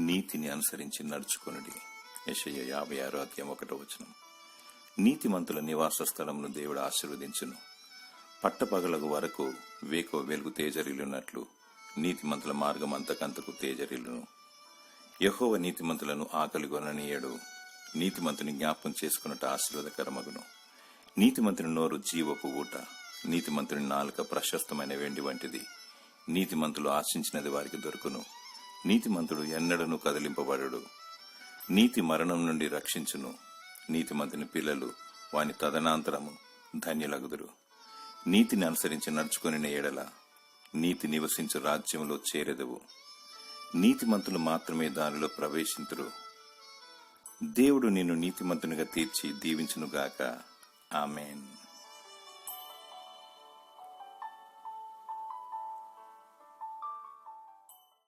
నీతిని అనుసరించి నడుచుకొనుడి. యెషయా 56:1. నీతిమంతుల నివాస స్థలమును దేవుడు ఆశీర్వదించును. పట్టపగలకు వరకు వేకో వెలుగు తేజరిల్లునట్లు నీతిమంతుల మార్గం అంతకంతకు తేజరిల్లును. యెహోవా నీతిమంతులను ఆకలిగొననీయడు. నీతిమంతుని జ్ఞాపకం చేసుకున్నట్టు ఆశీర్వాదకరమగును. నీతిమంతుని నోరు జీవపు ఊట, నీతిమంతుని నాలుక ప్రశస్తమైన వెండి వంటిది. నీతిమంతులు ఆశించినది వారికి దొరుకును. నీతిమంతుడు ఎన్నడను కదిలింపబడడు. నీతి మరణం నుండి రక్షించును. నీతిమంతుని పిల్లలు వాని తదనంతరము ధన్యులగుదురు. నీతిని అనుసరించి నడుచుకుని ఎడల నీతి నివసించు రాజ్యంలో చేరెదవు. నీతిమంతులు మాత్రమే దానిలో ప్రవేశింతురు. దేవుడు నిన్ను నీతిమంతునిగా తీర్చి దీవించునుగాక. ఆమేన్.